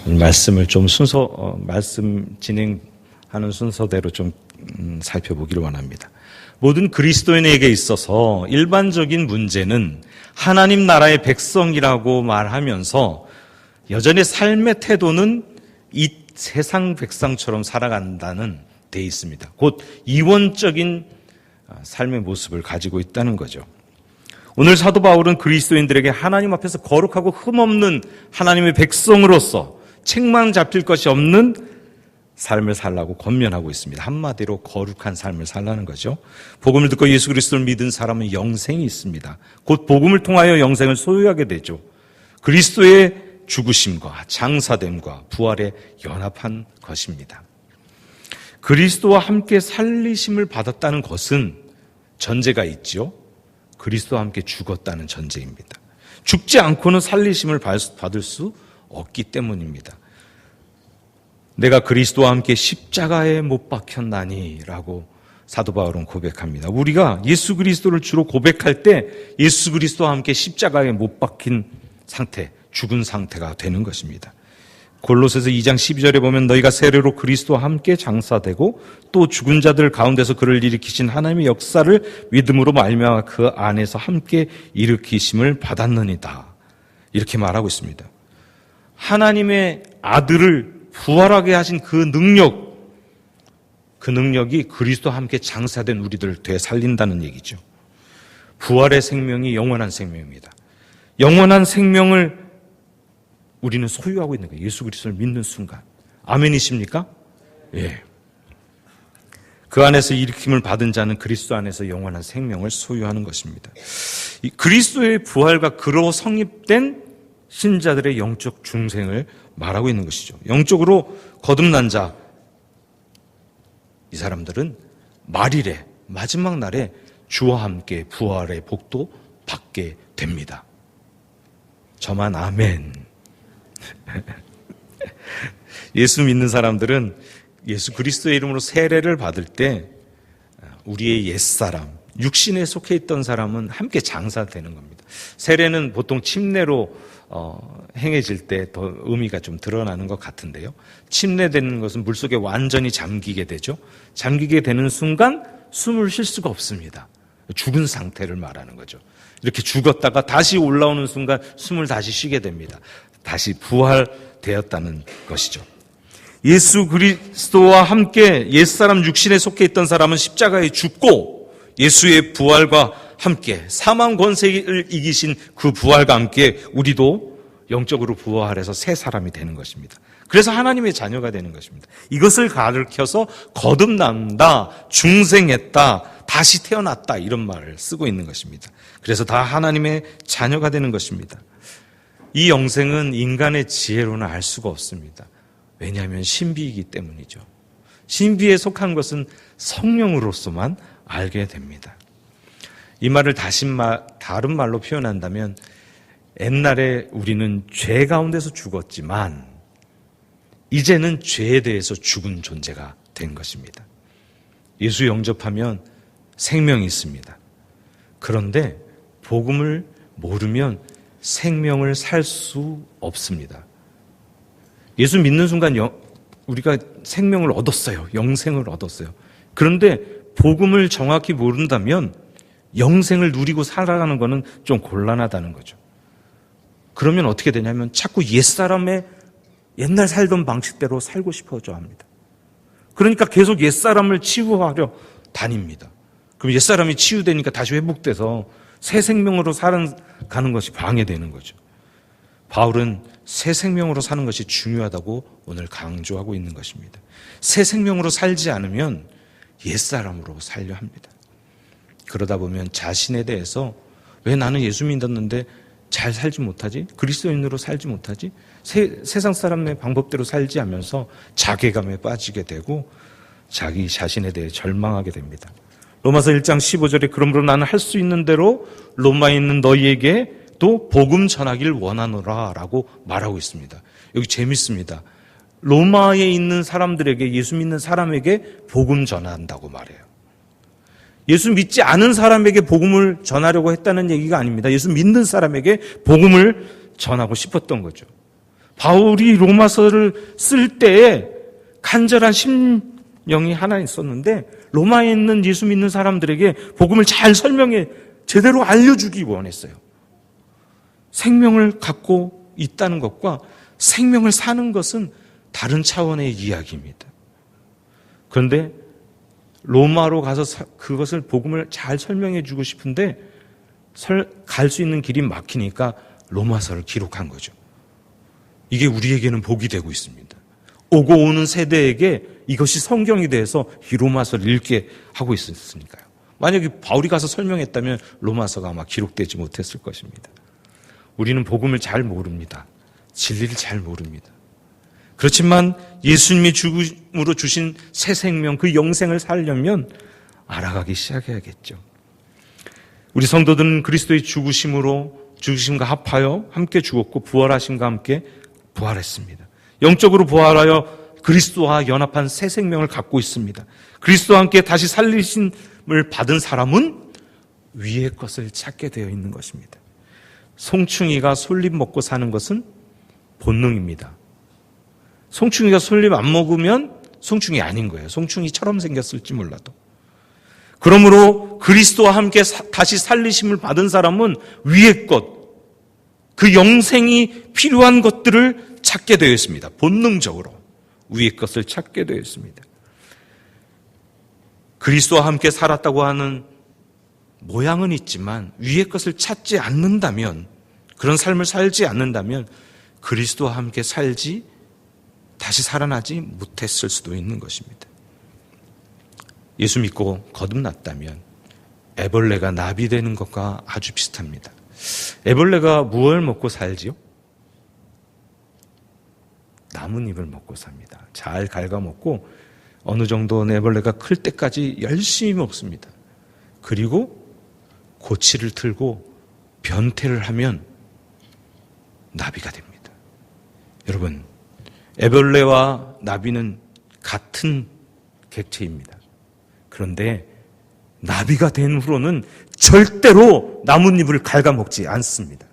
말씀을 좀 말씀 진행하는 순서대로 좀 살펴보기를 원합니다. 모든 그리스도인에게 있어서 일반적인 문제는 하나님 나라의 백성이라고 말하면서 여전히 삶의 태도는 이 세상 백성처럼 살아간다는 데 있습니다. 곧 이원적인 삶의 모습을 가지고 있다는 거죠. 오늘 사도 바울은 그리스도인들에게 하나님 앞에서 거룩하고 흠없는 하나님의 백성으로서 책망 잡힐 것이 없는 삶을 살라고 권면하고 있습니다. 한마디로 거룩한 삶을 살라는 거죠. 복음을 듣고 예수 그리스도를 믿은 사람은 영생이 있습니다. 곧 복음을 통하여 영생을 소유하게 되죠. 그리스도의 죽으심과 장사됨과 부활에 연합한 것입니다. 그리스도와 함께 살리심을 받았다는 것은 전제가 있죠. 그리스도와 함께 죽었다는 전제입니다. 죽지 않고는 살리심을 받을 수 없기 때문입니다. 내가 그리스도와 함께 십자가에 못 박혔나니 라고 사도 바울은 고백합니다. 우리가 예수 그리스도를 주로 고백할 때 예수 그리스도와 함께 십자가에 못 박힌 상태, 죽은 상태가 되는 것입니다. 골로새서 2장 12절에 보면 너희가 세례로 그리스도와 함께 장사되고 또 죽은 자들 가운데서 그를 일으키신 하나님의 역사를 믿음으로 말미암아 그 안에서 함께 일으키심을 받았느니라. 이렇게 말하고 있습니다. 하나님의 아들을 부활하게 하신 그 능력이 그리스도와 함께 장사된 우리들을 되살린다는 얘기죠. 부활의 생명이 영원한 생명입니다. 영원한 생명을 우리는 소유하고 있는 거예요. 예수 그리스도를 믿는 순간. 아멘이십니까? 예. 그 안에서 일으킴을 받은 자는 그리스도 안에서 영원한 생명을 소유하는 것입니다. 이 그리스도의 부활과 그로 성립된 신자들의 영적 중생을 말하고 있는 것이죠. 영적으로 거듭난 자, 이 사람들은 말일에, 마지막 날에 주와 함께 부활의 복도 받게 됩니다. 저만 아멘. 예수 믿는 사람들은 예수 그리스도의 이름으로 세례를 받을 때 우리의 옛사람, 육신에 속해 있던 사람은 함께 장사되는 겁니다. 세례는 보통 침례로 행해질 때 더 의미가 좀 드러나는 것 같은데요. 침례되는 것은 물속에 완전히 잠기게 되죠. 잠기게 되는 순간 숨을 쉴 수가 없습니다. 죽은 상태를 말하는 거죠. 이렇게 죽었다가 다시 올라오는 순간 숨을 다시 쉬게 됩니다. 다시 부활되었다는 것이죠. 예수 그리스도와 함께 옛사람 육신에 속해 있던 사람은 십자가에 죽고 예수의 부활과 함께 사망 권세를 이기신 그 부활과 함께 우리도 영적으로 부활해서 새 사람이 되는 것입니다. 그래서 하나님의 자녀가 되는 것입니다. 이것을 가르쳐서 거듭난다, 중생했다, 다시 태어났다 이런 말을 쓰고 있는 것입니다. 그래서 다 하나님의 자녀가 되는 것입니다. 이 영생은 인간의 지혜로는 알 수가 없습니다. 왜냐하면 신비이기 때문이죠. 신비에 속한 것은 성령으로서만 알게 됩니다. 이 말을 다른 말로 표현한다면 옛날에 우리는 죄 가운데서 죽었지만 이제는 죄에 대해서 죽은 존재가 된 것입니다. 예수 영접하면 생명이 있습니다. 그런데 복음을 모르면 생명을 살 수 없습니다. 예수 믿는 순간 우리가 생명을 얻었어요. 영생을 얻었어요. 그런데 복음을 정확히 모른다면 영생을 누리고 살아가는 것은 좀 곤란하다는 거죠. 그러면 어떻게 되냐면 자꾸 옛사람의 옛날 살던 방식대로 살고 싶어져 합니다. 그러니까 계속 옛사람을 치유하려 다닙니다. 그럼 옛사람이 치유되니까 다시 회복돼서 새 생명으로 살아가는 것이 방해되는 거죠. 바울은 새 생명으로 사는 것이 중요하다고 오늘 강조하고 있는 것입니다. 새 생명으로 살지 않으면 옛사람으로 살려 합니다. 그러다 보면 자신에 대해서 왜 나는 예수 믿었는데 잘 살지 못하지? 그리스도인으로 살지 못하지? 세상 사람의 방법대로 살지 하면서 자괴감에 빠지게 되고 자기 자신에 대해 절망하게 됩니다. 로마서 1장 15절에 그러므로 나는 할 수 있는 대로 로마에 있는 너희에게 또 복음 전하기를 원하노라 라고 말하고 있습니다. 여기 재밌습니다. 로마에 있는 사람들에게, 예수 믿는 사람에게 복음 전한다고 말해요. 예수 믿지 않은 사람에게 복음을 전하려고 했다는 얘기가 아닙니다. 예수 믿는 사람에게 복음을 전하고 싶었던 거죠. 바울이 로마서를 쓸 때에 간절한 심령이 하나 있었는데 로마에 있는 예수 믿는 사람들에게 복음을 잘 설명해 제대로 알려주기 원했어요. 생명을 갖고 있다는 것과 생명을 사는 것은 다른 차원의 이야기입니다. 그런데 로마로 가서 그것을 복음을 잘 설명해 주고 싶은데 갈 수 있는 길이 막히니까 로마서를 기록한 거죠. 이게 우리에게는 복이 되고 있습니다. 오고 오는 세대에게 이것이 성경이 돼서 이 로마서를 읽게 하고 있었으니까요. 만약에 바울이 가서 설명했다면 로마서가 아마 기록되지 못했을 것입니다. 우리는 복음을 잘 모릅니다. 진리를 잘 모릅니다. 그렇지만 예수님이 죽음으로 주신 새 생명, 그 영생을 살려면 알아가기 시작해야겠죠. 우리 성도들은 그리스도의 죽으심과 합하여 함께 죽었고 부활하심과 함께 부활했습니다. 영적으로 부활하여 그리스도와 연합한 새 생명을 갖고 있습니다. 그리스도와 함께 다시 살리심을 받은 사람은 위의 것을 찾게 되어 있는 것입니다. 송충이가 솔잎 먹고 사는 것은 본능입니다. 송충이가 솔잎 안 먹으면 송충이 아닌 거예요. 송충이처럼 생겼을지 몰라도. 그러므로 그리스도와 함께 다시 살리심을 받은 사람은 위의 것, 그 영생이 필요한 것들을 찾게 되어 있습니다. 본능적으로 위의 것을 찾게 되어 있습니다. 그리스도와 함께 살았다고 하는 모양은 있지만 위의 것을 찾지 않는다면, 그런 삶을 살지 않는다면 그리스도와 함께 다시 살아나지 못했을 수도 있는 것입니다. 예수 믿고 거듭났다면 애벌레가 나비 되는 것과 아주 비슷합니다. 애벌레가 무엇을 먹고 살지요? 나뭇잎을 먹고 삽니다. 잘 갉아먹고 어느 정도 애벌레가 클 때까지 열심히 먹습니다. 그리고 고치를 틀고 변태를 하면 나비가 됩니다. 여러분, 애벌레와 나비는 같은 객체입니다. 그런데 나비가 된 후로는 절대로 나뭇잎을 갉아먹지 않습니다.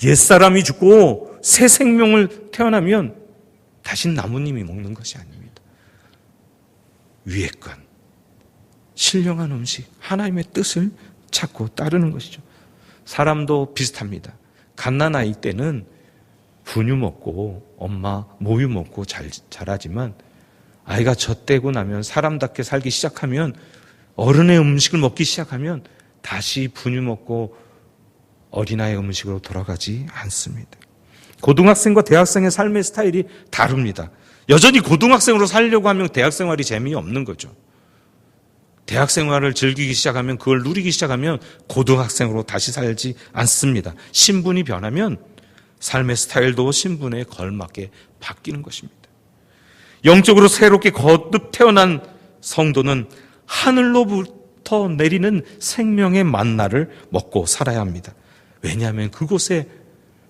옛사람이 죽고 새 생명을 태어나면 다시 나뭇잎이 먹는 것이 아닙니다. 위의 것, 신령한 음식, 하나님의 뜻을 찾고 따르는 것이죠. 사람도 비슷합니다. 갓난아이 때는 분유 먹고 엄마 모유 먹고 자라지만 아이가 젖대고 나면 사람답게 살기 시작하면, 어른의 음식을 먹기 시작하면 다시 분유 먹고 어린아이 음식으로 돌아가지 않습니다. 고등학생과 대학생의 삶의 스타일이 다릅니다. 여전히 고등학생으로 살려고 하면 대학생활이 재미없는 거죠. 대학생활을 즐기기 시작하면, 그걸 누리기 시작하면 고등학생으로 다시 살지 않습니다. 신분이 변하면 삶의 스타일도 신분에 걸맞게 바뀌는 것입니다. 영적으로 새롭게 거듭 태어난 성도는 하늘로부터 내리는 생명의 만나를 먹고 살아야 합니다. 왜냐하면 그곳에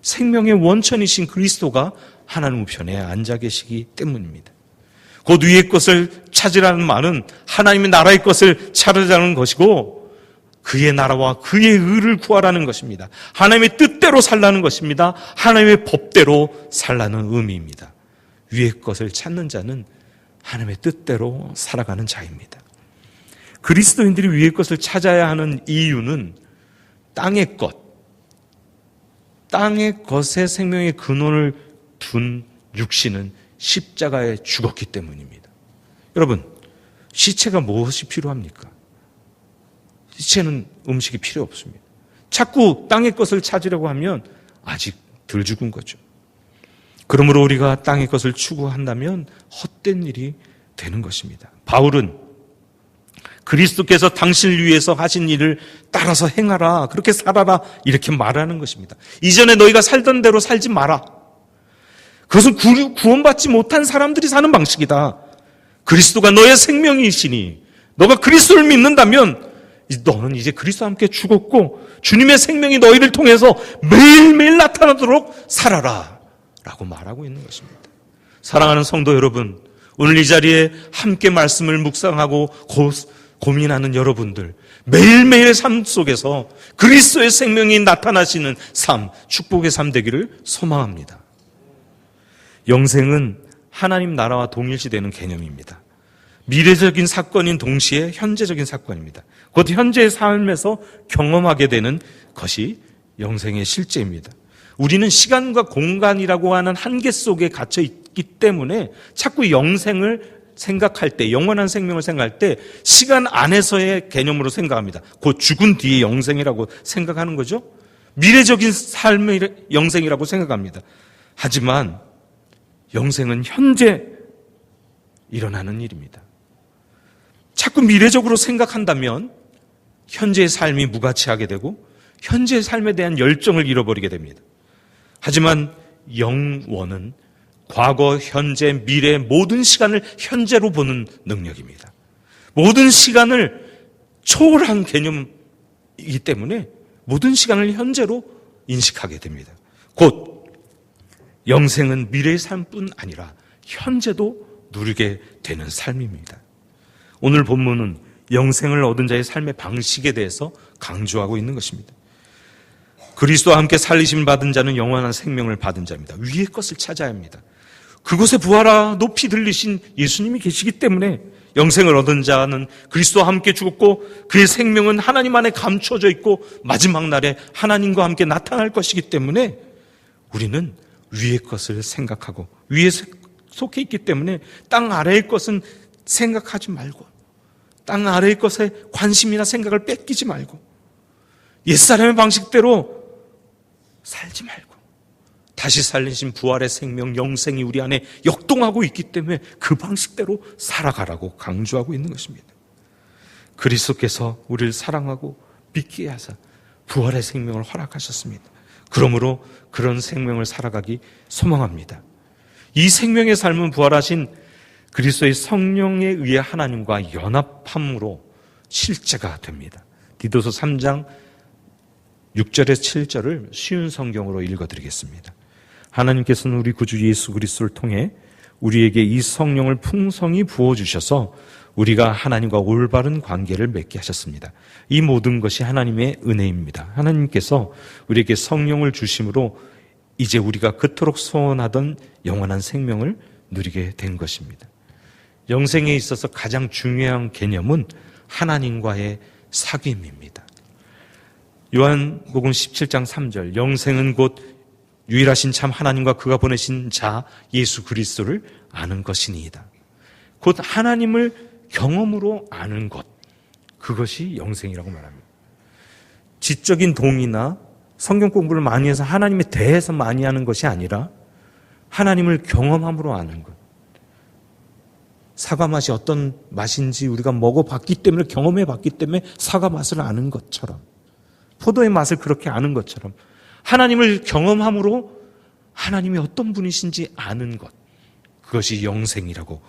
생명의 원천이신 그리스도가 하나님 우편에 앉아 계시기 때문입니다. 곧 위의 것을 찾으라는 말은 하나님의 나라의 것을 찾으라는 것이고, 그의 나라와 그의 의를 구하라는 것입니다. 하나님의 뜻대로 살라는 것입니다. 하나님의 법대로 살라는 의미입니다. 위의 것을 찾는 자는 하나님의 뜻대로 살아가는 자입니다. 그리스도인들이 위의 것을 찾아야 하는 이유는 땅의 것에 생명의 근원을 둔 육신은 십자가에 죽었기 때문입니다. 여러분, 시체가 무엇이 필요합니까? 시체는 음식이 필요 없습니다. 자꾸 땅의 것을 찾으려고 하면 아직 덜 죽은 거죠. 그러므로 우리가 땅의 것을 추구한다면 헛된 일이 되는 것입니다. 바울은 그리스도께서 당신을 위해서 하신 일을 따라서 행하라, 그렇게 살아라, 이렇게 말하는 것입니다. 이전에 너희가 살던 대로 살지 마라. 그것은 구원받지 못한 사람들이 사는 방식이다. 그리스도가 너의 생명이시니 너가 그리스도를 믿는다면 너는 이제 그리스도와 함께 죽었고 주님의 생명이 너희를 통해서 매일매일 나타나도록 살아라 라고 말하고 있는 것입니다. 사랑하는 성도 여러분, 오늘 이 자리에 함께 말씀을 묵상하고 고민하는 여러분들, 매일매일의 삶 속에서 그리스도의 생명이 나타나시는 삶, 축복의 삶 되기를 소망합니다. 영생은 하나님 나라와 동일시되는 개념입니다. 미래적인 사건인 동시에 현재적인 사건입니다. 곧 현재의 삶에서 경험하게 되는 것이 영생의 실제입니다. 우리는 시간과 공간이라고 하는 한계 속에 갇혀 있기 때문에 자꾸 영생을 생각할 때, 영원한 생명을 생각할 때 시간 안에서의 개념으로 생각합니다. 곧 죽은 뒤의 영생이라고 생각하는 거죠. 미래적인 삶의 영생이라고 생각합니다. 하지만 영생은 현재 일어나는 일입니다. 자꾸 미래적으로 생각한다면 현재의 삶이 무가치하게 되고 현재의 삶에 대한 열정을 잃어버리게 됩니다. 하지만 영원은 과거, 현재, 미래 모든 시간을 현재로 보는 능력입니다. 모든 시간을 초월한 개념이기 때문에 모든 시간을 현재로 인식하게 됩니다. 곧 영생은 미래의 삶뿐 아니라 현재도 누리게 되는 삶입니다. 오늘 본문은 영생을 얻은 자의 삶의 방식에 대해서 강조하고 있는 것입니다. 그리스도와 함께 살리심을 받은 자는 영원한 생명을 받은 자입니다. 위의 것을 찾아야 합니다. 그곳에 부활하 높이 들리신 예수님이 계시기 때문에 영생을 얻은 자는 그리스도와 함께 죽었고 그의 생명은 하나님 안에 감춰져 있고 마지막 날에 하나님과 함께 나타날 것이기 때문에 우리는 위의 것을 생각하고 위에 속해 있기 때문에 땅 아래의 것은 생각하지 말고 땅 아래의 것에 관심이나 생각을 뺏기지 말고 옛사람의 방식대로 살지 말고 다시 살리신 부활의 생명, 영생이 우리 안에 역동하고 있기 때문에 그 방식대로 살아가라고 강조하고 있는 것입니다. 그리스도께서 우리를 사랑하고 믿게 하사 부활의 생명을 허락하셨습니다. 그러므로 그런 생명을 살아가기 소망합니다. 이 생명의 삶은 부활하신 그리스도의 성령에 의해 하나님과 연합함으로 실제가 됩니다. 디도서 3장 6절에서 7절을 쉬운 성경으로 읽어드리겠습니다. 하나님께서는 우리 구주 예수 그리스도를 통해 우리에게 이 성령을 풍성히 부어주셔서 우리가 하나님과 올바른 관계를 맺게 하셨습니다. 이 모든 것이 하나님의 은혜입니다. 하나님께서 우리에게 성령을 주심으로 이제 우리가 그토록 소원하던 영원한 생명을 누리게 된 것입니다. 영생에 있어서 가장 중요한 개념은 하나님과의 사귐입니다. 요한복음 17장 3절 영생은 곧 유일하신 참 하나님과 그가 보내신 자 예수 그리스도를 아는 것이니이다. 곧 하나님을 경험으로 아는 것, 그것이 영생이라고 말합니다. 지적인 동의나 성경 공부를 많이 해서 하나님에 대해서 많이 하는 것이 아니라 하나님을 경험함으로 아는 것. 사과 맛이 어떤 맛인지 우리가 먹어봤기 때문에, 경험해봤기 때문에 사과 맛을 아는 것처럼, 포도의 맛을 그렇게 아는 것처럼 하나님을 경험함으로 하나님이 어떤 분이신지 아는 것, 그것이 영생이라고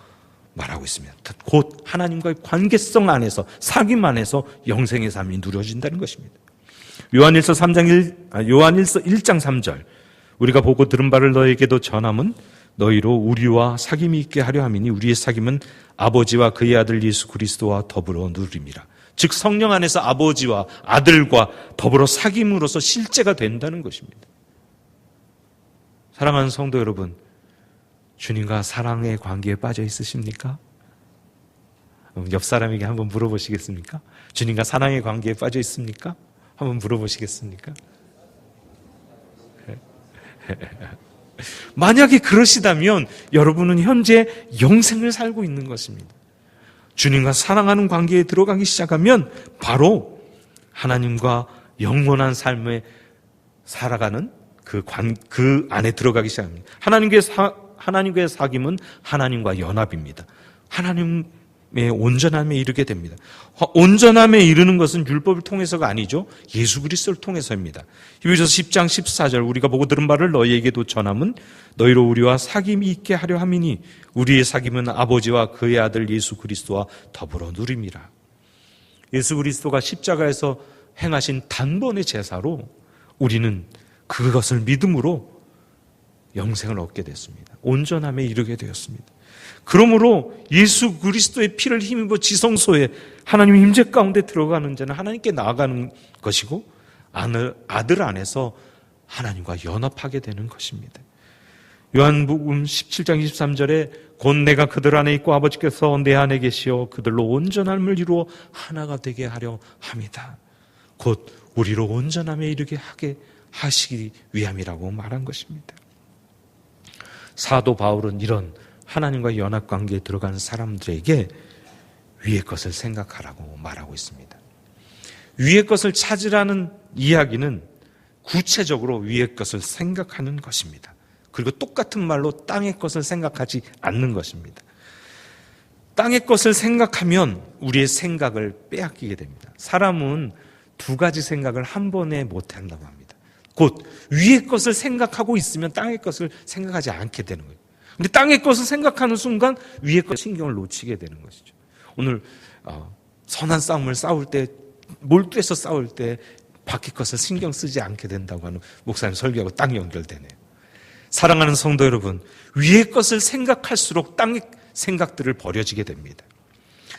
말하고 있습니다. 곧 하나님과의 관계성 안에서, 사귐 안에서 영생의 삶이 누려진다는 것입니다. 요한일서 1장 3절 우리가 보고 들은 바를 너에게도 전함은 너희로 우리와 사귐이 있게 하려 함이니 우리의 사귐은 아버지와 그의 아들 예수 그리스도와 더불어 누림이라. 즉 성령 안에서 아버지와 아들과 더불어 사귐으로서 실제가 된다는 것입니다. 사랑하는 성도 여러분, 주님과 사랑의 관계에 빠져 있으십니까? 옆 사람에게 한번 물어보시겠습니까? 주님과 사랑의 관계에 빠져 있습니까? 한번 물어보시겠습니까? 만약에 그러시다면 여러분은 현재 영생을 살고 있는 것입니다. 주님과 사랑하는 관계에 들어가기 시작하면 바로 하나님과 영원한 삶에 살아가는 그 안에 들어가기 시작합니다. 하나님과의 사귐은 하나님과 연합입니다. 하나님의 온전함에 이르게 됩니다. 온전함에 이르는 것은 율법을 통해서가 아니죠. 예수 그리스도를 통해서입니다. 히브리서 10장 14절 우리가 보고 들은 바를 너희에게도 전함은 너희로 우리와 사귐이 있게 하려 함이니 우리의 사귐은 아버지와 그의 아들 예수 그리스도와 더불어 누림이라. 예수 그리스도가 십자가에서 행하신 단번의 제사로 우리는 그것을 믿음으로 영생을 얻게 됐습니다. 온전함에 이르게 되었습니다. 그러므로 예수 그리스도의 피를 힘입어 지성소에 하나님의 임재 가운데 들어가는 자는 하나님께 나아가는 것이고 아들 안에서 하나님과 연합하게 되는 것입니다. 요한복음 17장 23절에 곧 내가 그들 안에 있고 아버지께서 내 안에 계시어 그들로 온전함을 이루어 하나가 되게 하려 함이다. 곧 우리로 온전함에 이르게 하게 하시기 위함이라고 말한 것입니다. 사도 바울은 이런 하나님과 연합관계에 들어가는 사람들에게 위의 것을 생각하라고 말하고 있습니다. 위의 것을 찾으라는 이야기는 구체적으로 위의 것을 생각하는 것입니다. 그리고 똑같은 말로 땅의 것을 생각하지 않는 것입니다. 땅의 것을 생각하면 우리의 생각을 빼앗기게 됩니다. 사람은 두 가지 생각을 한 번에 못한다고 합니다. 곧 위의 것을 생각하고 있으면 땅의 것을 생각하지 않게 되는 거예요. 근데 땅의 것을 생각하는 순간 위의 것 신경을 놓치게 되는 것이죠. 오늘 선한 싸움을 싸울 때, 몰두해서 싸울 때 밖의 것을 신경 쓰지 않게 된다고 하는 목사님 설교하고 딱 연결되네요. 사랑하는 성도 여러분, 위의 것을 생각할수록 땅의 생각들을 버려지게 됩니다.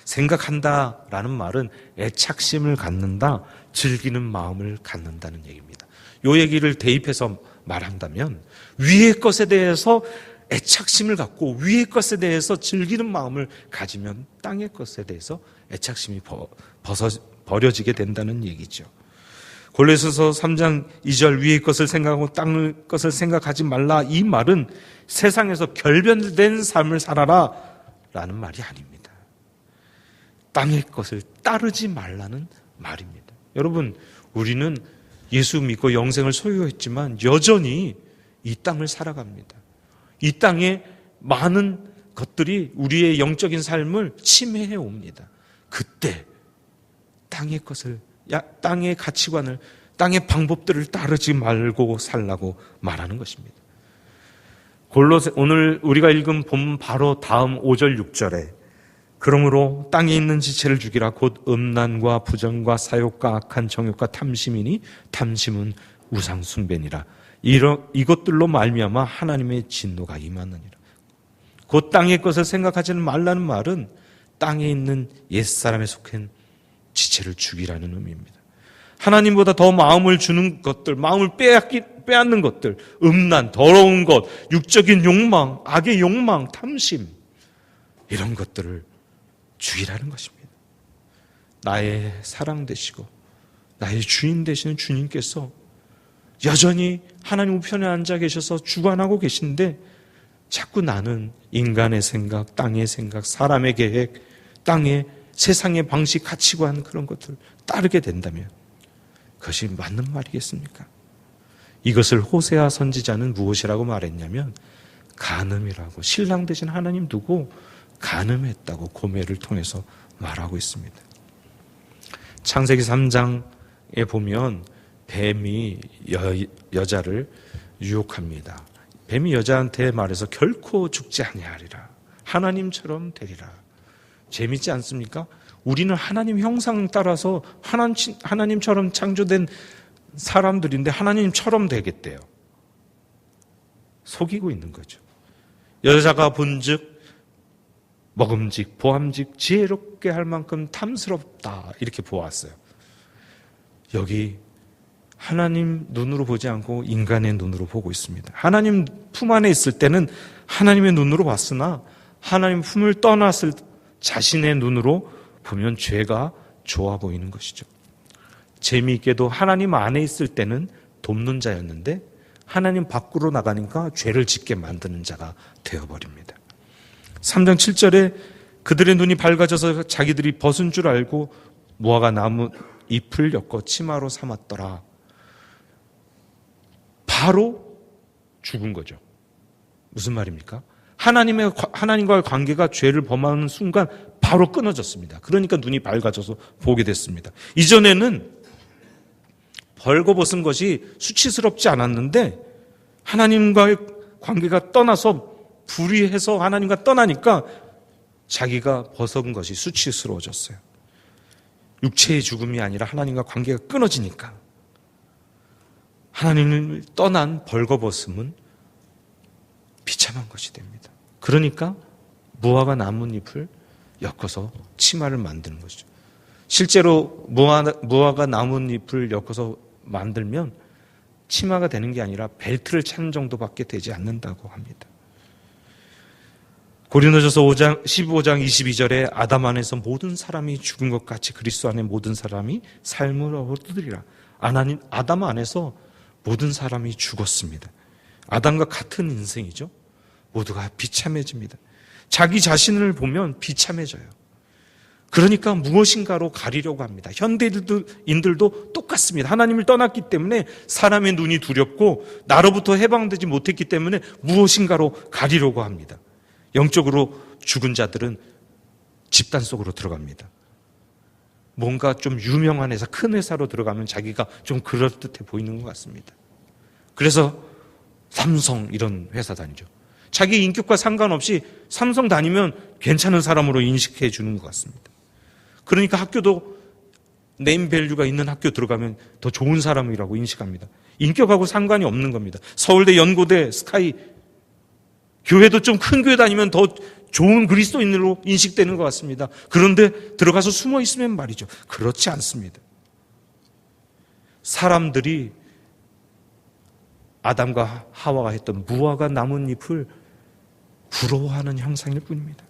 생각한다라는 말은 애착심을 갖는다, 즐기는 마음을 갖는다는 얘기입니다. 이 얘기를 대입해서 말한다면 위의 것에 대해서 애착심을 갖고 위의 것에 대해서 즐기는 마음을 가지면 땅의 것에 대해서 애착심이 버려지게 된다는 얘기죠. 골로새서 3장 2절 위의 것을 생각하고 땅의 것을 생각하지 말라, 이 말은 세상에서 결변된 삶을 살아라 라는 말이 아닙니다. 땅의 것을 따르지 말라는 말입니다. 여러분, 우리는 예수 믿고 영생을 소유했지만 여전히 이 땅을 살아갑니다. 이 땅에 많은 것들이 우리의 영적인 삶을 침해해 옵니다. 그때 땅의 것을, 땅의 가치관을, 땅의 방법들을 따르지 말고 살라고 말하는 것입니다. 오늘 우리가 읽은 본문 바로 다음 5절 6절에 그러므로 땅에 있는 지체를 죽이라, 곧 음란과 부정과 사욕과 악한 정욕과 탐심이니 탐심은 우상 숭배니라. 이것들로 말미암아 하나님의 진노가 임하느니라. 곧 땅의 것을 생각하지는 말라는 말은 땅에 있는 옛사람에 속한 지체를 죽이라는 의미입니다. 하나님보다 더 마음을 주는 것들, 마음을 빼앗는 것들, 음란, 더러운 것, 육적인 욕망, 악의 욕망, 탐심, 이런 것들을 죽이라는 것입니다. 나의 사랑 되시고 나의 주인 되시는 주님께서 여전히 하나님 우편에 앉아 계셔서 주관하고 계신데 자꾸 나는 인간의 생각, 땅의 생각, 사람의 계획, 땅의 세상의 방식, 가치관, 그런 것들을 따르게 된다면 그것이 맞는 말이겠습니까? 이것을 호세아 선지자는 무엇이라고 말했냐면 간음이라고, 신랑 되신 하나님 두고 간음했다고 고매를 통해서 말하고 있습니다. 창세기 3장에 보면 뱀이 여자를 유혹합니다. 뱀이 여자한테 말해서 결코 죽지 아니하리라, 하나님처럼 되리라. 재밌지 않습니까? 우리는 하나님 형상 따라서 하나님처럼 창조된 사람들인데 하나님처럼 되겠대요. 속이고 있는 거죠. 여자가 본즉 먹음직, 보암직, 지혜롭게 할 만큼 탐스럽다, 이렇게 보았어요. 여기 하나님 눈으로 보지 않고 인간의 눈으로 보고 있습니다. 하나님 품 안에 있을 때는 하나님의 눈으로 봤으나 하나님 품을 떠났을 자신의 눈으로 보면 죄가 좋아 보이는 것이죠. 재미있게도 하나님 안에 있을 때는 돕는 자였는데 하나님 밖으로 나가니까 죄를 짓게 만드는 자가 되어버립니다. 3장 7절에 그들의 눈이 밝아져서 자기들이 벗은 줄 알고 무화과 나무 잎을 엮어 치마로 삼았더라. 바로 죽은 거죠. 무슨 말입니까? 하나님과의 관계가 죄를 범하는 순간 바로 끊어졌습니다. 그러니까 눈이 밝아져서 보게 됐습니다. 이전에는 벌거벗은 것이 수치스럽지 않았는데 하나님과의 관계가 떠나서 불의해서 하나님과 떠나니까 자기가 벗은 것이 수치스러워졌어요. 육체의 죽음이 아니라 하나님과 관계가 끊어지니까 하나님을 떠난 벌거벗음은 비참한 것이 됩니다. 그러니까 무화과 나뭇잎을 엮어서 치마를 만드는 것이죠. 실제로 무화과 나뭇잎을 엮어서 만들면 치마가 되는 게 아니라 벨트를 차는 정도밖에 되지 않는다고 합니다. 고린도전서 15장 22절에 아담 안에서 모든 사람이 죽은 것 같이 그리스도 안에 모든 사람이 삶을 얻으리라. 아담 안에서 모든 사람이 죽었습니다. 아담과 같은 인생이죠. 모두가 비참해집니다. 자기 자신을 보면 비참해져요. 그러니까 무엇인가로 가리려고 합니다. 현대인들도 똑같습니다. 하나님을 떠났기 때문에 사람의 눈이 두렵고 나로부터 해방되지 못했기 때문에 무엇인가로 가리려고 합니다. 영적으로 죽은 자들은 집단 속으로 들어갑니다. 뭔가 좀 유명한 회사, 큰 회사로 들어가면 자기가 좀 그럴듯해 보이는 것 같습니다. 그래서 삼성 이런 회사 다니죠. 자기 인격과 상관없이 삼성 다니면 괜찮은 사람으로 인식해 주는 것 같습니다. 그러니까 학교도 네임밸류가 있는 학교 들어가면 더 좋은 사람이라고 인식합니다. 인격하고 상관이 없는 겁니다. 서울대, 연고대, 스카이, 교회도 좀 큰 교회 다니면 더 좋은 그리스도인으로 인식되는 것 같습니다. 그런데 들어가서 숨어 있으면 말이죠. 그렇지 않습니다. 사람들이 아담과 하와가 했던 무화과 나뭇잎을 부러워하는 형상일 뿐입니다.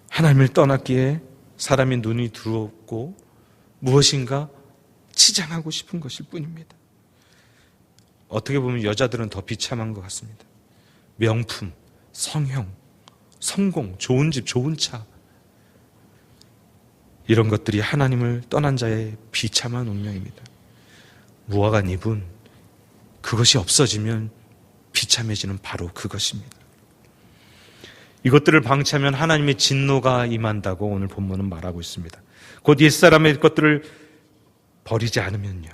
하나님을 떠났기에 사람의 눈이 두렵고 무엇인가 치장하고 싶은 것일 뿐입니다. 어떻게 보면 여자들은 더 비참한 것 같습니다. 명품, 성형, 성공, 좋은 집, 좋은 차, 이런 것들이 하나님을 떠난 자의 비참한 운명입니다. 무화과 잎은 그것이 없어지면 비참해지는 바로 그것입니다. 이것들을 방치하면 하나님의 진노가 임한다고 오늘 본문은 말하고 있습니다. 곧 옛사람의 것들을 버리지 않으면요,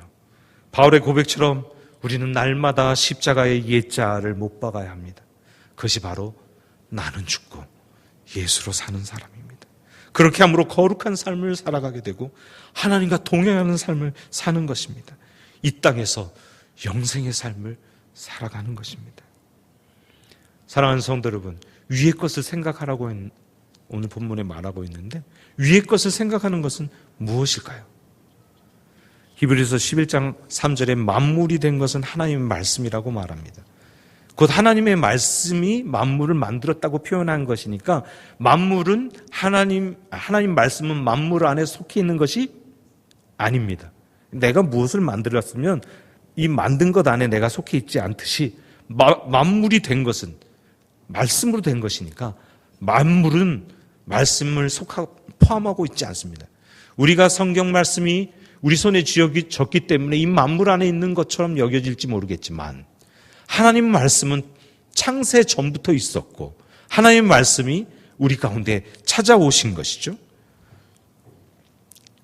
바울의 고백처럼 우리는 날마다 십자가의 옛자를 못 박아야 합니다. 그것이 바로 나는 죽고 예수로 사는 사람입니다. 그렇게 함으로 거룩한 삶을 살아가게 되고 하나님과 동행하는 삶을 사는 것입니다. 이 땅에서 영생의 삶을 살아가는 것입니다. 사랑하는 성도 여러분, 위의 것을 생각하라고 오늘 본문에 말하고 있는데, 위의 것을 생각하는 것은 무엇일까요? 히브리서 11장 3절에 만물이 된 것은 하나님의 말씀이라고 말합니다. 곧 하나님의 말씀이 만물을 만들었다고 표현한 것이니까 만물은 하나님 말씀은 만물 안에 속해 있는 것이 아닙니다. 내가 무엇을 만들었으면 이 만든 것 안에 내가 속해 있지 않듯이 만물이 된 것은 말씀으로 된 것이니까 만물은 말씀을 포함하고 있지 않습니다. 우리가 성경 말씀이 우리 손에 쥐어졌기 때문에 이 만물 안에 있는 것처럼 여겨질지 모르겠지만 하나님 말씀은 창세 전부터 있었고 하나님 말씀이 우리 가운데 찾아오신 것이죠.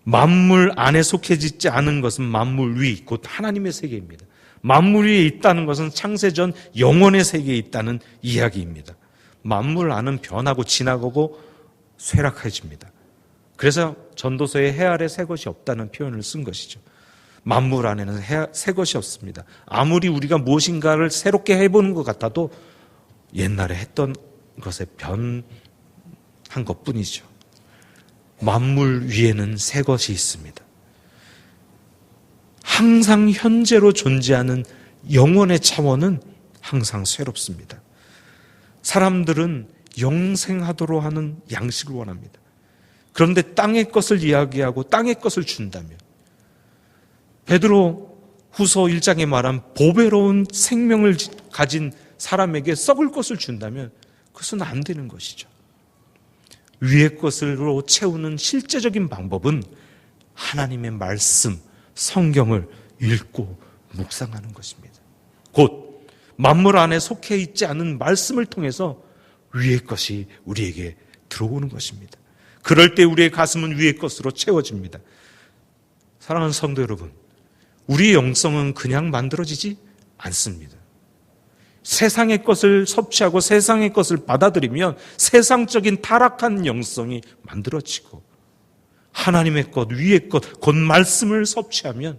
만물 안에 속해지지 않은 것은 만물 위, 곧 하나님의 세계입니다. 만물 위에 있다는 것은 창세전 영원의 세계에 있다는 이야기입니다. 만물 안은 변하고 지나가고 쇠락해집니다. 그래서 전도서에 해 아래 새 것이 없다는 표현을 쓴 것이죠. 만물 안에는 새 것이 없습니다. 아무리 우리가 무엇인가를 새롭게 해보는 것 같아도 옛날에 했던 것에 변한 것뿐이죠. 만물 위에는 새 것이 있습니다. 항상 현재로 존재하는 영원의 차원은 항상 새롭습니다. 사람들은 영생하도록 하는 양식을 원합니다. 그런데 땅의 것을 이야기하고 땅의 것을 준다면, 베드로 후서 1장에 말한 보배로운 생명을 가진 사람에게 썩을 것을 준다면 그것은 안 되는 것이죠. 위의 것으로 채우는 실제적인 방법은 하나님의 말씀, 성경을 읽고 묵상하는 것입니다. 곧 만물 안에 속해 있지 않은 말씀을 통해서 위의 것이 우리에게 들어오는 것입니다. 그럴 때 우리의 가슴은 위의 것으로 채워집니다. 사랑하는 성도 여러분, 우리의 영성은 그냥 만들어지지 않습니다. 세상의 것을 섭취하고 세상의 것을 받아들이면 세상적인 타락한 영성이 만들어지고, 하나님의 것, 위의 것, 곧 말씀을 섭취하면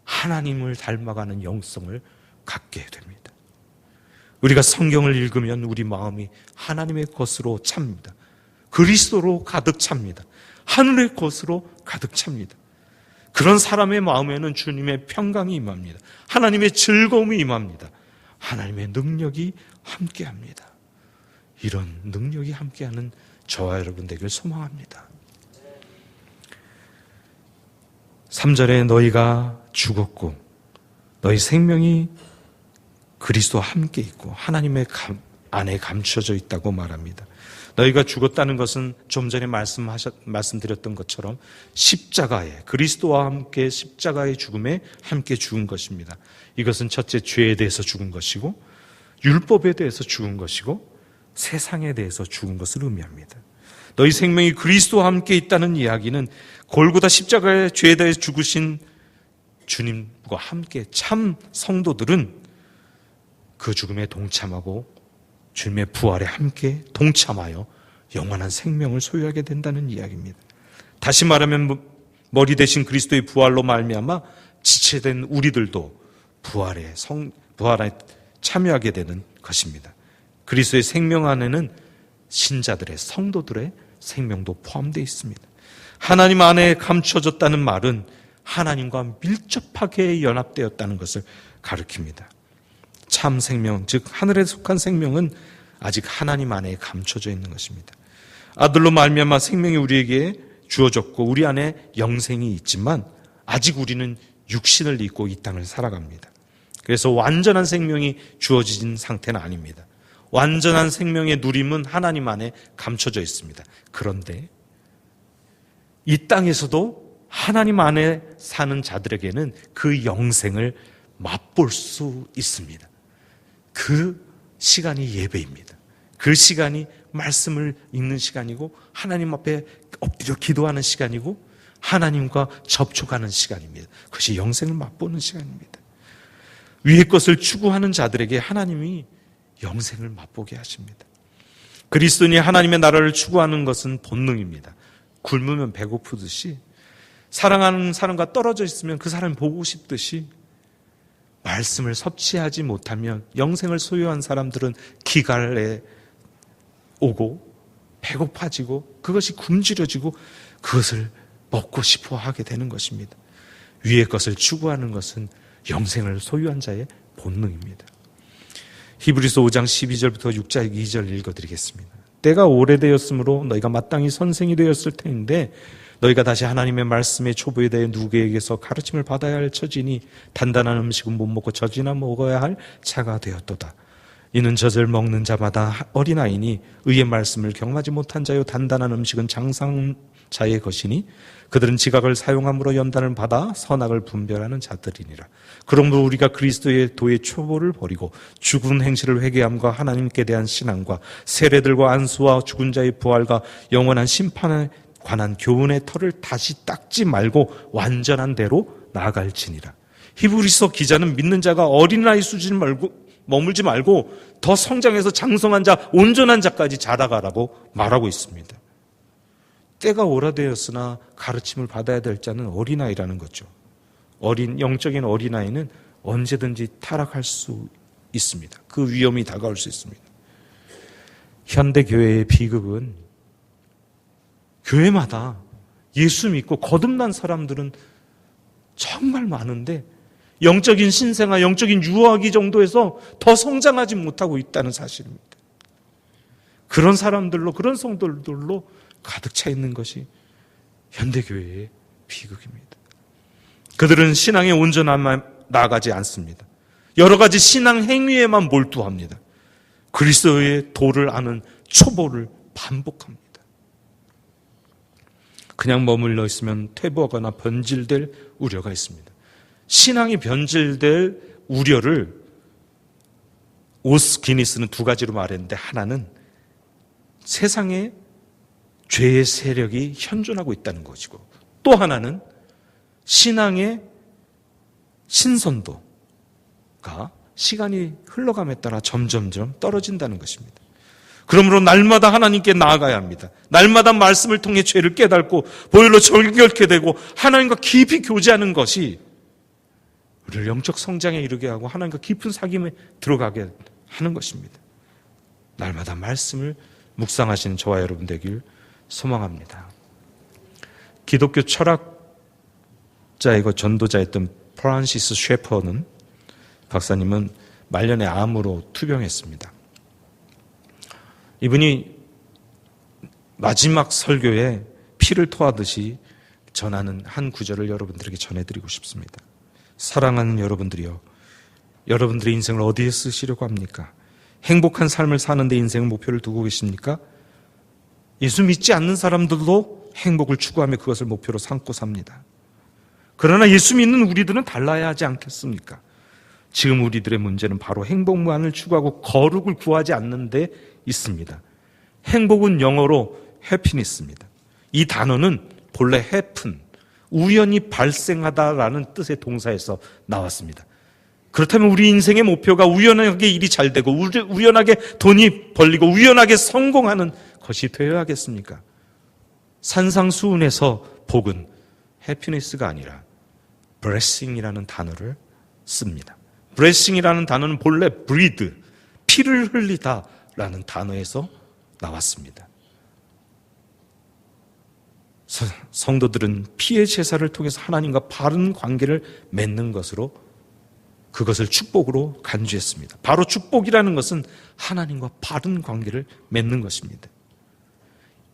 하나님을 닮아가는 영성을 갖게 됩니다. 우리가 성경을 읽으면 우리 마음이 하나님의 것으로 찹니다. 그리스도로 가득 찹니다. 하늘의 것으로 가득 찹니다. 그런 사람의 마음에는 주님의 평강이 임합니다. 하나님의 즐거움이 임합니다. 하나님의 능력이 함께합니다. 이런 능력이 함께하는 저와 여러분 되길 소망합니다. 3절에 너희가 죽었고 너희 생명이 그리스도와 함께 있고 하나님의 안에 감춰져 있다고 말합니다. 너희가 죽었다는 것은 좀 전에 말씀드렸던 것처럼 십자가에, 그리스도와 함께 십자가의 죽음에 함께 죽은 것입니다. 이것은 첫째 죄에 대해서 죽은 것이고 율법에 대해서 죽은 것이고 세상에 대해서 죽은 것을 의미합니다. 너희 생명이 그리스도와 함께 있다는 이야기는 골고다 십자가의 죄에 대해 죽으신 주님과 함께 참 성도들은 그 죽음에 동참하고 주님의 부활에 함께 동참하여 영원한 생명을 소유하게 된다는 이야기입니다. 다시 말하면 머리 대신 그리스도의 부활로 말미암아 지체된 우리들도 부활에 참여하게 되는 것입니다. 그리스도의 생명 안에는 신자들의 성도들의 생명도 포함되어 있습니다. 하나님 안에 감춰졌다는 말은 하나님과 밀접하게 연합되었다는 것을 가리킵니다. 참 생명, 즉 하늘에 속한 생명은 아직 하나님 안에 감춰져 있는 것입니다. 아들로 말미암아 생명이 우리에게 주어졌고 우리 안에 영생이 있지만 아직 우리는 육신을 입고 이 땅을 살아갑니다. 그래서 완전한 생명이 주어진 상태는 아닙니다. 완전한 생명의 누림은 하나님 안에 감춰져 있습니다. 그런데 이 땅에서도 하나님 안에 사는 자들에게는 그 영생을 맛볼 수 있습니다. 그 시간이 예배입니다. 그 시간이 말씀을 읽는 시간이고 하나님 앞에 엎드려 기도하는 시간이고 하나님과 접촉하는 시간입니다. 그것이 영생을 맛보는 시간입니다. 위의 것을 추구하는 자들에게 하나님이 영생을 맛보게 하십니다. 그리스도인이 하나님의 나라를 추구하는 것은 본능입니다. 굶으면 배고프듯이 사랑하는 사람과 떨어져 있으면 그 사람이 보고 싶듯이 말씀을 섭취하지 못하면 영생을 소유한 사람들은 기갈에 오고 배고파지고 그것이 굶주려지고 그것을 먹고 싶어 하게 되는 것입니다. 위의 것을 추구하는 것은 영생을 소유한 자의 본능입니다. 히브리서 5장 12절부터 6장 2절 읽어드리겠습니다. 때가 오래되었으므로 너희가 마땅히 선생이 되었을 터인데 너희가 다시 하나님의 말씀의 초보에 대해 누구에게서 가르침을 받아야 할 처지니 단단한 음식은 못 먹고 젖이나 먹어야 할 자가 되었도다. 이는 젖을 먹는 자마다 어린아이니 의의 말씀을 경험하지 못한 자요 단단한 음식은 장상자의 것이니 그들은 지각을 사용함으로 연단을 받아 선악을 분별하는 자들이니라. 그러므로 우리가 그리스도의 도의 초보를 버리고 죽은 행실을 회개함과 하나님께 대한 신앙과 세례들과 안수와 죽은 자의 부활과 영원한 심판에 관한 교훈의 털을 다시 닦지 말고 완전한 대로 나아갈지니라. 히브리서 기자는 믿는 자가 어린아이 수준 머물지 말고 더 성장해서 장성한 자, 온전한 자까지 자라가라고 말하고 있습니다. 때가 오래되었으나 가르침을 받아야 될 자는 어린아이라는 거죠. 영적인 어린아이는 언제든지 타락할 수 있습니다. 그 위험이 다가올 수 있습니다. 현대교회의 비극은 교회마다 예수 믿고 거듭난 사람들은 정말 많은데 영적인 신생아, 영적인 유아기 정도에서 더 성장하지 못하고 있다는 사실입니다. 그런 사람들로, 그런 성도들로 가득 차 있는 것이 현대교회의 비극입니다. 그들은 신앙의 온전함만 나아가지 않습니다. 여러 가지 신앙 행위에만 몰두합니다. 그리스도의 도를 아는 초보를 반복합니다. 그냥 머물러 있으면 퇴보하거나 변질될 우려가 있습니다. 신앙이 변질될 우려를 오스기니스는 두 가지로 말했는데 하나는 세상에 죄의 세력이 현존하고 있다는 것이고 또 하나는 신앙의 신선도가 시간이 흘러감에 따라 점점점 떨어진다는 것입니다. 그러므로 날마다 하나님께 나아가야 합니다. 날마다 말씀을 통해 죄를 깨닫고 보혈로 정결케 되고 하나님과 깊이 교제하는 것이 우리를 영적 성장에 이르게 하고 하나님과 깊은 사귐에 들어가게 하는 것입니다. 날마다 말씀을 묵상하시는 저와 여러분 되길 소망합니다. 기독교 철학자이고 전도자였던 프란시스 셰퍼는 박사님은 말년에 암으로 투병했습니다. 이분이 마지막 설교에 피를 토하듯이 전하는 한 구절을 여러분들에게 전해드리고 싶습니다. 사랑하는 여러분들이여, 여러분들의 인생을 어디에 쓰시려고 합니까? 행복한 삶을 사는 데 인생의 목표를 두고 계십니까? 예수 믿지 않는 사람들도 행복을 추구하며 그것을 목표로 삼고 삽니다. 그러나 예수 믿는 우리들은 달라야 하지 않겠습니까? 지금 우리들의 문제는 바로 행복만을 추구하고 거룩을 구하지 않는 데 있습니다. 행복은 영어로 happiness입니다. 이 단어는 본래 happen, 우연히 발생하다라는 뜻의 동사에서 나왔습니다. 그렇다면 우리 인생의 목표가 우연하게 일이 잘 되고 우연하게 돈이 벌리고 우연하게 성공하는 것이 되어야겠습니까? 산상수훈에서 복은 해피니스가 아니라 blessing이라는 단어를 씁니다. blessing이라는 단어는 본래 breathe, 피를 흘리다라는 단어에서 나왔습니다. 성도들은 피의 제사를 통해서 하나님과 바른 관계를 맺는 것으로 그것을 축복으로 간주했습니다. 바로 축복이라는 것은 하나님과 바른 관계를 맺는 것입니다.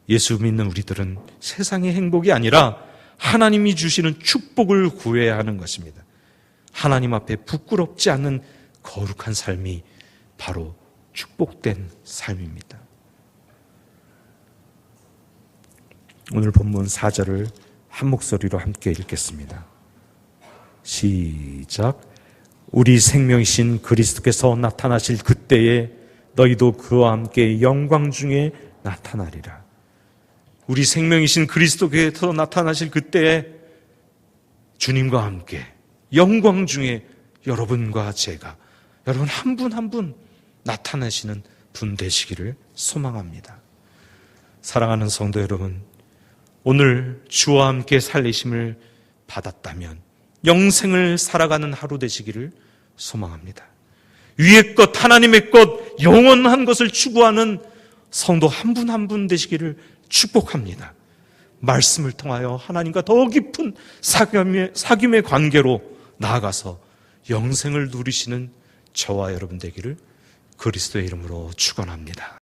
예수 믿는 우리들은 세상의 행복이 아니라 하나님이 주시는 축복을 구해야 하는 것입니다. 하나님 앞에 부끄럽지 않는 거룩한 삶이 바로 축복된 삶입니다. 오늘 본문 4절을 한 목소리로 함께 읽겠습니다. 시작. 우리 생명이신 그리스도께서 나타나실 그때에 너희도 그와 함께 영광 중에 나타나리라. 우리 생명이신 그리스도께서 나타나실 그때에 주님과 함께 영광 중에 여러분과 제가, 여러분 한 분 한 분 나타나시는 분 되시기를 소망합니다. 사랑하는 성도 여러분, 오늘 주와 함께 살리심을 받았다면 영생을 살아가는 하루 되시기를 소망합니다. 위의 것, 하나님의 것, 영원한 것을 추구하는 성도 한 분 한 분 되시기를 축복합니다. 말씀을 통하여 하나님과 더 깊은 사귐의 관계로 나아가서 영생을 누리시는 저와 여러분 되기를 그리스도의 이름으로 축원합니다.